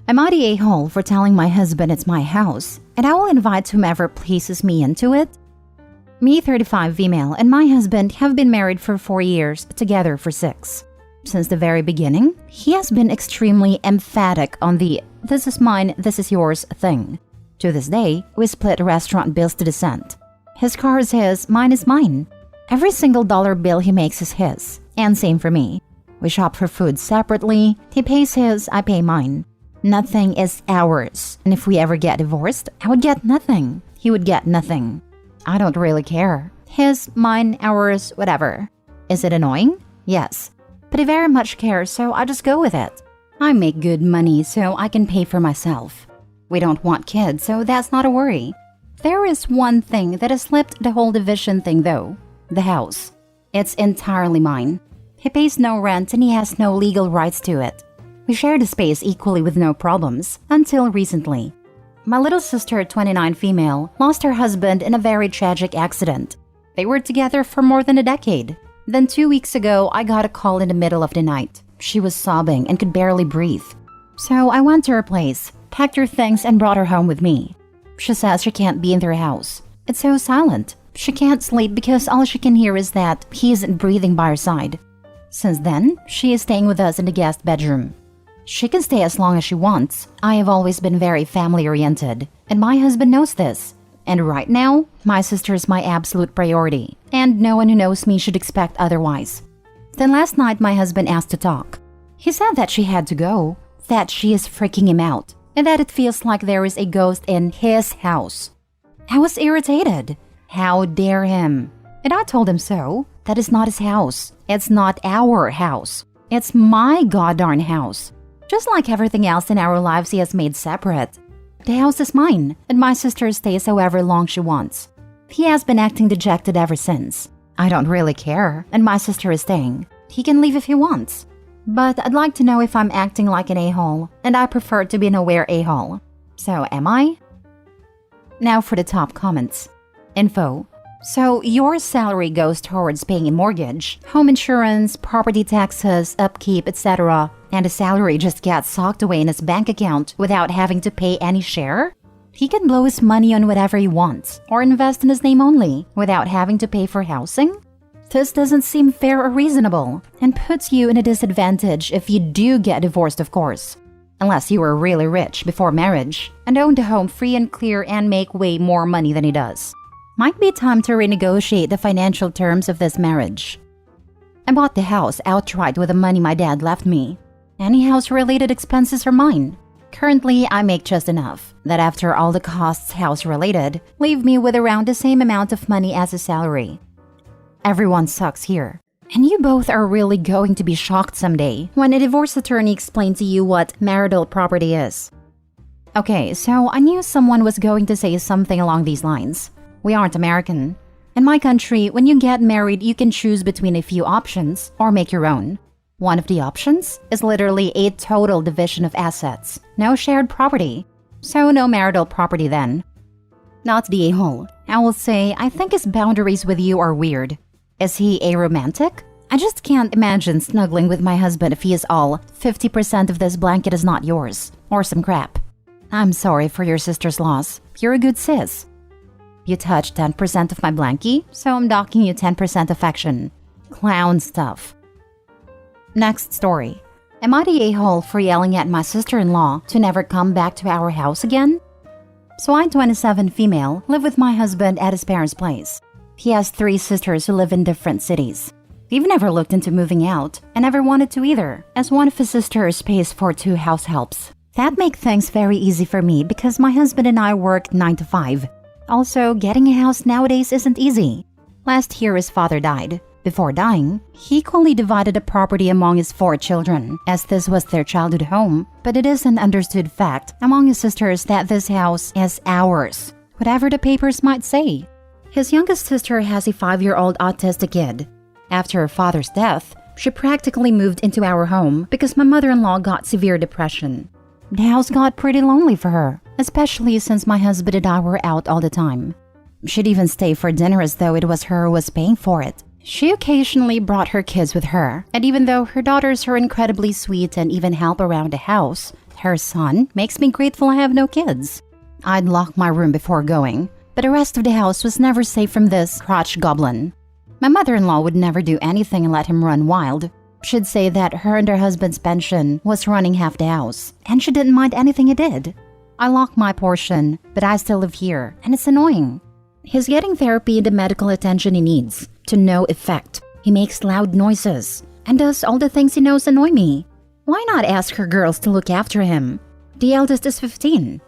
I'm not the a-hole for telling my husband it's my house, and I will invite whomever pleases me into it. Me, 35 female, and my husband have been married for 4 years, together for 6. Since the very beginning, he has been extremely emphatic on the "this is mine, this is yours" thing. To this day, we split restaurant bills to the cent. His car is his, mine is mine. Every single dollar bill he makes is his, and same for me. We shop for food separately, he pays his, I pay mine. Nothing is ours, and if we ever get divorced, I would get nothing. He would get nothing. I don't really care. His, mine, ours, whatever. Is it annoying? Yes. But he very much cares, so I just go with it. I make good money, so I can pay for myself. We don't want kids, so that's not a worry. There is one thing that has slipped the whole division thing though. The house. It's entirely mine. He pays no rent and he has no legal rights to it. We share the space equally with no problems, until recently. My little sister, 29 female, lost her husband in a very tragic accident. They were together for more than a decade. Then 2 weeks ago, I got a call in the middle of the night. She was sobbing and could barely breathe. So I went to her place, packed her things and brought her home with me. She says she can't be in their house. It's so silent. She can't sleep because all she can hear is that he isn't breathing by her side. Since then, she is staying with us in the guest bedroom. She can stay as long as she wants. I have always been very family-oriented, and my husband knows this. And right now, my sister is my absolute priority, and no one who knows me should expect otherwise. Then last night, my husband asked to talk. He said that she had to go, that she is freaking him out, and that it feels like there is a ghost in his house. I was irritated. How dare him? And I told him so. That is not his house. It's not our house. It's my goddarn house. Just like everything else in our lives he has made separate. The house is mine, and my sister stays however long she wants. He has been acting dejected ever since. I don't really care, and my sister is staying. He can leave if he wants. But I'd like to know if I'm acting like an a-hole, and I prefer to be an aware a-hole. So am I? Now for the top comments. Info. So your salary goes towards paying a mortgage, home insurance, property taxes, upkeep, etc., and the salary just gets socked away in his bank account without having to pay any share? He can blow his money on whatever he wants, or invest in his name only, without having to pay for housing? This doesn't seem fair or reasonable, and puts you in a disadvantage if you do get divorced, of course. Unless you were really rich before marriage, and owned a home free and clear and make way more money than he does. Might be time to renegotiate the financial terms of this marriage. I bought the house outright with the money my dad left me. Any house-related expenses are mine. Currently, I make just enough that after all the costs house-related, leave me with around the same amount of money as a salary. Everyone sucks here. And you both are really going to be shocked someday when a divorce attorney explains to you what marital property is. Okay, so I knew someone was going to say something along these lines. We aren't American. In my country, when you get married, you can choose between a few options or make your own. One of the options is literally a total division of assets. No shared property. So no marital property then. Not the a-hole. I will say, I think his boundaries with you are weird. Is he a romantic? I just can't imagine snuggling with my husband if he is all 50% of this blanket is not yours, or some crap. I'm sorry for your sister's loss. You're a good sis. You touched 10% of my blankie, so I'm docking you 10% affection. Clown stuff. Next story. Am I the a-hole for yelling at my sister-in-law to never come back to our house again? So I, 27 female, live with my husband at his parents' place. He has 3 sisters who live in different cities. We've never looked into moving out, and never wanted to either, as one of his sisters pays for 2 house helps. That makes things very easy for me because my husband and I work 9 to 5. Also, getting a house nowadays isn't easy. Last year his father died. Before dying, he equally divided the property among his 4 children, as this was their childhood home, but it is an understood fact among his sisters that this house is ours, whatever the papers might say. His youngest sister has a 5-year-old autistic kid. After her father's death, she practically moved into our home because my mother-in-law got severe depression. The house got pretty lonely for her, especially since my husband and I were out all the time. She'd even stay for dinner as though it was her who was paying for it. She occasionally brought her kids with her, and even though her daughters are incredibly sweet and even help around the house, Her son makes me grateful I have no kids. I'd lock my room before going, but the rest of the house was never safe from this crotch goblin. My mother-in-law would never do anything and let him run wild. She'd say that her and her husband's pension was running half the house, and she didn't mind anything he did. I lock my portion, but I still live here, and it's annoying. He's getting therapy and the medical attention he needs, to no effect. He makes loud noises, and does all the things he knows annoy me. Why not ask her girls to look after him? The eldest is 15.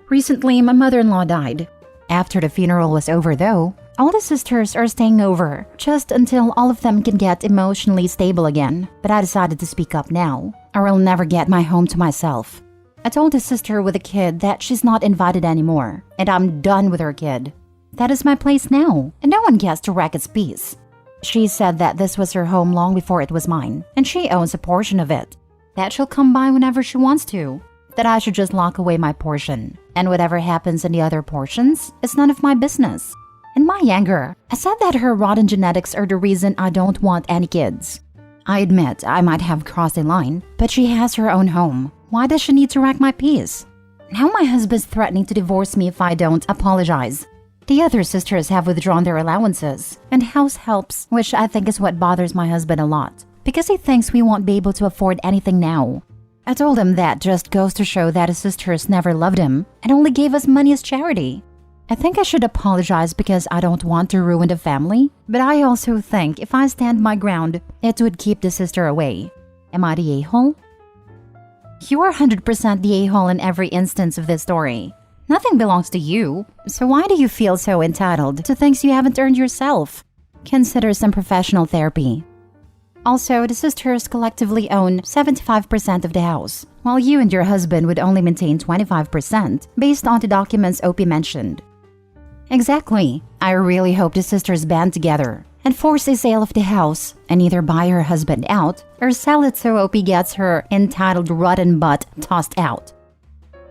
Recently, my mother-in-law died. After the funeral was over though, all the sisters are staying over, just until all of them can get emotionally stable again. But I decided to speak up now, or I'll never get my home to myself. I told the sister with a kid that she's not invited anymore, and I'm done with her kid. That is my place now, and no one gets to wreck its peace. She said that this was her home long before it was mine, and she owns a portion of it. That she'll come by whenever she wants to. That I should just lock away my portion, and whatever happens in the other portions is none of my business. In my anger, I said that her rotten genetics are the reason I don't want any kids. I admit I might have crossed a line, but she has her own home. Why does she need to wreck my peace? Now my husband's threatening to divorce me if I don't apologize. The other sisters have withdrawn their allowances and house helps, which I think is what bothers my husband a lot, because he thinks we won't be able to afford anything now. I told him that just goes to show that his sisters never loved him and only gave us money as charity. I think I should apologize because I don't want to ruin the family, but I also think if I stand my ground, it would keep the sister away. Am I the a-hole? You are 100% the a-hole in every instance of this story. Nothing belongs to you, so why do you feel so entitled to things you haven't earned yourself? Consider some professional therapy. Also, the sisters collectively own 75% of the house, while you and your husband would only maintain 25% based on the documents Opie mentioned. Exactly. I really hope the sisters band together and force a sale of the house and either buy her husband out or sell it so Opie gets her entitled rotten butt tossed out.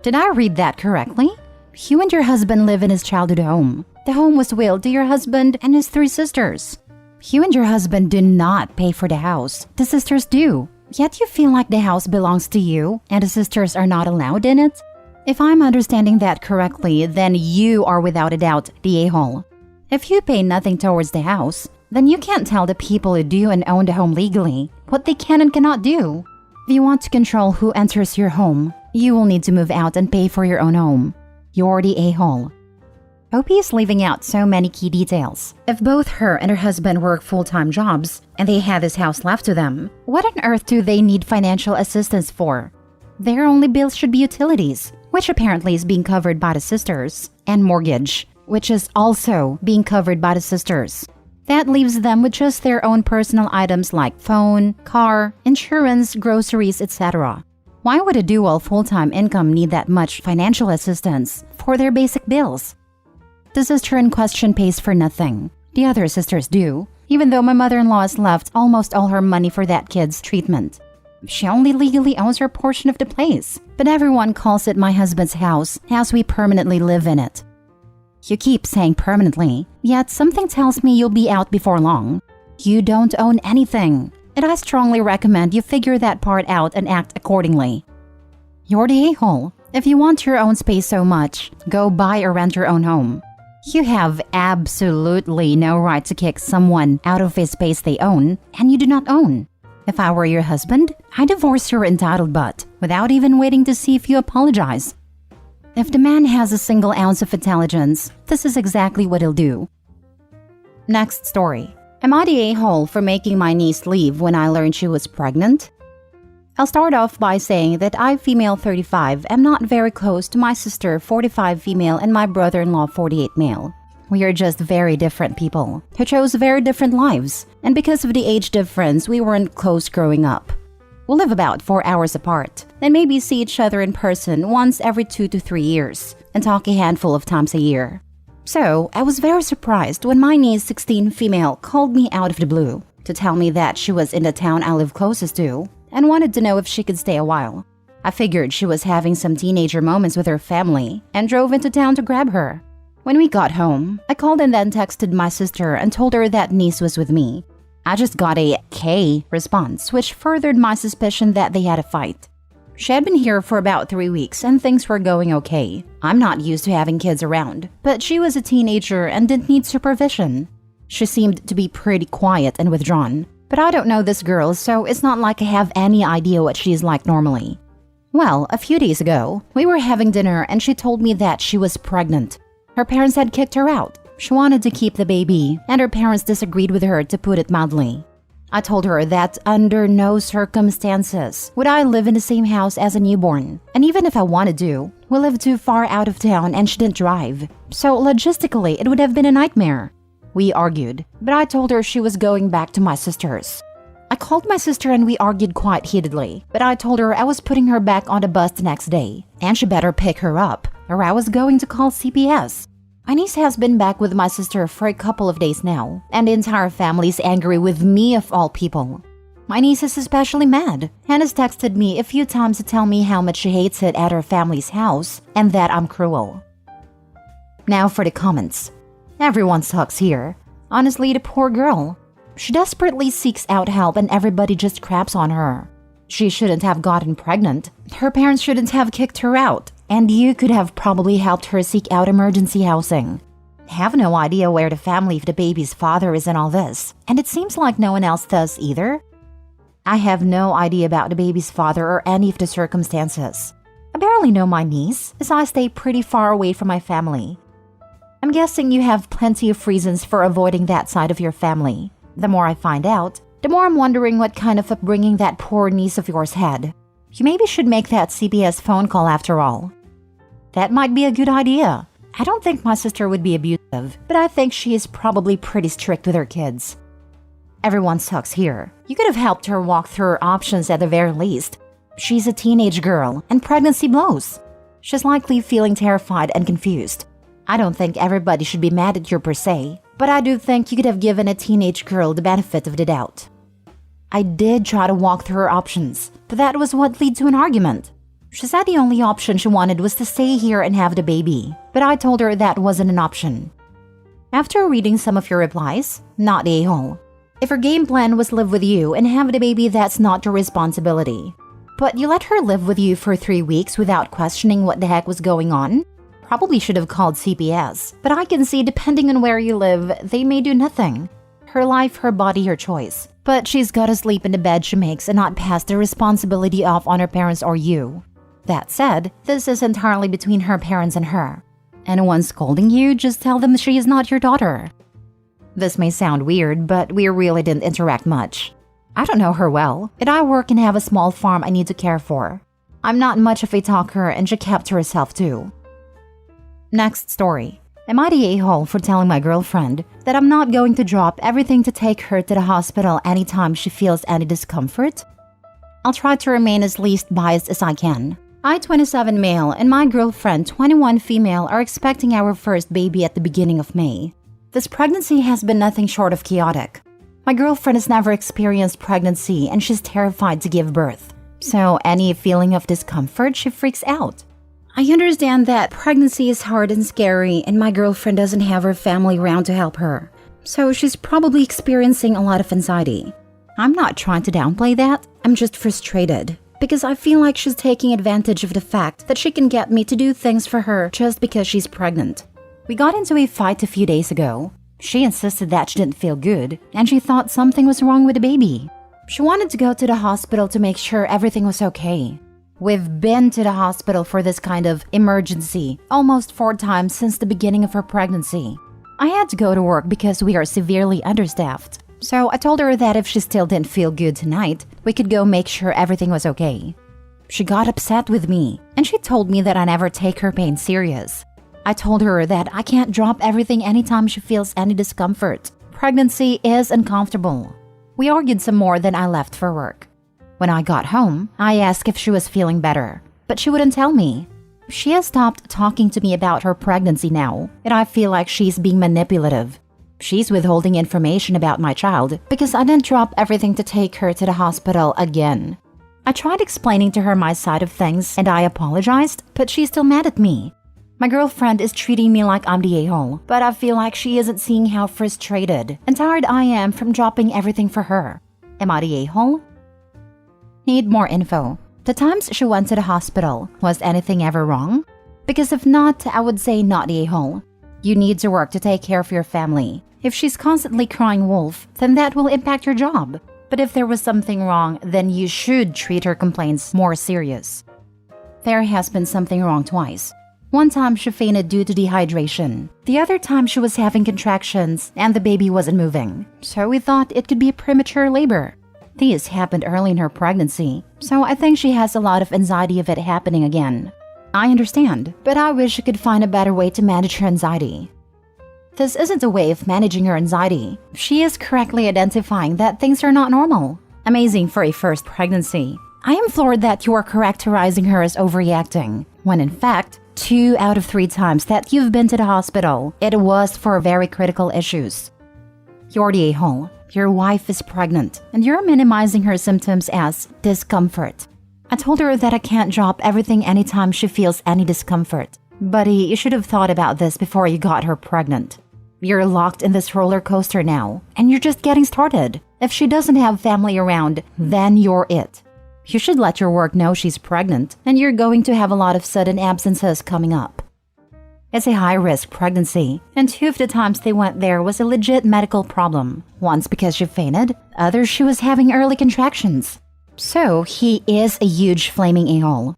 Did I read that correctly? You and your husband live in his childhood home. The home was willed to your husband and his 3 sisters. You and your husband do not pay for the house. The sisters do. Yet you feel like the house belongs to you and the sisters are not allowed in it? If I'm understanding that correctly, then you are without a doubt the a-hole. If you pay nothing towards the house, then you can't tell the people who do and own the home legally what they can and cannot do. If you want to control who enters your home, you will need to move out and pay for your own home. You're the a-hole. Opie is leaving out so many key details. If both her and her husband work full-time jobs and they have this house left to them, what on earth do they need financial assistance for? Their only bills should be utilities, which apparently is being covered by the sisters, and mortgage, which is also being covered by the sisters. That leaves them with just their own personal items like phone, car, insurance, groceries, etc. Why would a dual full-time income need that much financial assistance for their basic bills? The sister in question pays for nothing. The other sisters do, even though my mother-in-law has left almost all her money for that kid's treatment. She only legally owns her portion of the place, but everyone calls it my husband's house as we permanently live in it. You keep saying permanently, yet something tells me you'll be out before long. You don't own anything, and I strongly recommend you figure that part out and act accordingly. You're the a-hole. If you want your own space so much, go buy or rent your own home. You have absolutely no right to kick someone out of a space they own and you do not own. If I were your husband, I'd divorce your entitled butt without even waiting to see if you apologize. If the man has a single ounce of intelligence, this is exactly what he'll do. Next story. Am I the a-hole for making my niece leave when I learned she was pregnant? I'll start off by saying that I, female 35, am not very close to my sister 45 female and my brother-in-law 48 male. We are just very different people who chose very different lives, and because of the age difference, we weren't close growing up. We live about 4 hours apart, and maybe see each other in person once every 2 to 3 years, and talk a handful of times a year. So, I was very surprised when my niece 16 female called me out of the blue to tell me that she was in the town I live closest to, and wanted to know if she could stay a while. I figured she was having some teenager moments with her family and drove into town to grab her. When we got home, I called and then texted my sister and told her that niece was with me. I just got a K response, which furthered my suspicion that they had a fight. She had been here for about 3 weeks and things were going okay. I'm not used to having kids around, but she was a teenager and didn't need supervision. She seemed to be pretty quiet and withdrawn, but I don't know this girl, so it's not like I have any idea what she's like normally. Well, a few days ago, we were having dinner and she told me that she was pregnant. Her parents had kicked her out. She wanted to keep the baby, and her parents disagreed with her, to put it mildly. I told her that under no circumstances would I live in the same house as a newborn, and even if I wanted to, we lived too far out of town and she didn't drive, so logistically it would have been a nightmare. We argued, but I told her she was going back to my sister's. I called my sister and we argued quite heatedly, but I told her I was putting her back on the bus the next day, and she better pick her up, or I was going to call CPS. My niece has been back with my sister for a couple of days now, and the entire family is angry with me of all people. My niece is especially mad, and has texted me a few times to tell me how much she hates it at her family's house, and that I'm cruel. Now for the comments. Everyone sucks here. Honestly, the poor girl. She desperately seeks out help and everybody just craps on her. She shouldn't have gotten pregnant. Her parents shouldn't have kicked her out. And you could have probably helped her seek out emergency housing. Have no idea where the family of the baby's father is in all this, and it seems like no one else does either. I have no idea about the baby's father or any of the circumstances. I barely know my niece, as I stay pretty far away from my family. I'm guessing you have plenty of reasons for avoiding that side of your family. The more I find out, the more I'm wondering what kind of upbringing that poor niece of yours had. You maybe should make that CPS phone call after all. That might be a good idea. I don't think my sister would be abusive, but I think she is probably pretty strict with her kids. Everyone sucks here. You could have helped her walk through her options at the very least. She's a teenage girl, and pregnancy blows. She's likely feeling terrified and confused. I don't think everybody should be mad at you per se, but I do think you could have given a teenage girl the benefit of the doubt. I did try to walk through her options, but that was what led to an argument. She said the only option she wanted was to stay here and have the baby, but I told her that wasn't an option. After reading some of your replies, not the a-hole. If her game plan was live with you and have the baby, that's not your responsibility. But you let her live with you for 3 weeks without questioning what the heck was going on? Probably should have called CPS, but I can see depending on where you live, they may do nothing. Her life, her body, her choice. But she's gotta sleep in the bed she makes and not pass the responsibility off on her parents or you. That said, this is entirely between her parents and her. Anyone scolding you, just tell them she is not your daughter. This may sound weird, but we really didn't interact much. I don't know her well, and I work and have a small farm I need to care for. I'm not much of a talker and she kept to herself too. Next story. Am I the a-hole for telling my girlfriend that I'm not going to drop everything to take her to the hospital anytime she feels any discomfort? I'll try to remain as least biased as I can. I, 27 male, and my girlfriend, 21 female, are expecting our first baby at the beginning of May. This pregnancy has been nothing short of chaotic. My girlfriend has never experienced pregnancy and she's terrified to give birth. So any feeling of discomfort, she freaks out. I understand that pregnancy is hard and scary and my girlfriend doesn't have her family around to help her. So she's probably experiencing a lot of anxiety. I'm not trying to downplay that, I'm just frustrated. Because I feel like she's taking advantage of the fact that she can get me to do things for her just because she's pregnant. We got into a fight a few days ago. She insisted that she didn't feel good, and she thought something was wrong with the baby. She wanted to go to the hospital to make sure everything was okay. We've been to the hospital for this kind of emergency almost 4 times since the beginning of her pregnancy. I had to go to work because we are severely understaffed. So I told her that if she still didn't feel good tonight, we could go make sure everything was okay. She got upset with me, and she told me that I never take her pain serious. I told her that I can't drop everything anytime she feels any discomfort. Pregnancy is uncomfortable. We argued some more, then I left for work. When I got home, I asked if she was feeling better, but she wouldn't tell me. She has stopped talking to me about her pregnancy now, and I feel like she's being manipulative. She's withholding information about my child because I didn't drop everything to take her to the hospital again. I tried explaining to her my side of things and I apologized, but she's still mad at me. My girlfriend is treating me like I'm the a-hole, but I feel like she isn't seeing how frustrated and tired I am from dropping everything for her. Am I the a-hole? Need more info. The times she went to the hospital, was anything ever wrong? Because if not, I would say not the a-hole. You need to work to take care of your family. If she's constantly crying wolf, then that will impact your job. But if there was something wrong, then you should treat her complaints more serious. There has been something wrong twice. One time she fainted due to dehydration. The other time she was having contractions and the baby wasn't moving. So we thought it could be premature labor. These happened early in her pregnancy, so I think she has a lot of anxiety of it happening again. I understand, but I wish she could find a better way to manage her anxiety. This isn't a way of managing her anxiety. She is correctly identifying that things are not normal. Amazing for a first pregnancy. I am floored that you are characterizing her as overreacting, when in fact, 2 out of 3 times that you've been to the hospital, it was for very critical issues. You're the a-hole. Your wife is pregnant, and you're minimizing her symptoms as discomfort. I told her that I can't drop everything anytime she feels any discomfort. Buddy, you should have thought about this before you got her pregnant. You're locked in this roller coaster now, and you're just getting started. If she doesn't have family around, then you're it. You should let your work know she's pregnant, and you're going to have a lot of sudden absences coming up. It's a high-risk pregnancy, and 2 of the times they went there was a legit medical problem. Once because she fainted, others she was having early contractions. So, he is a huge flaming a-hole.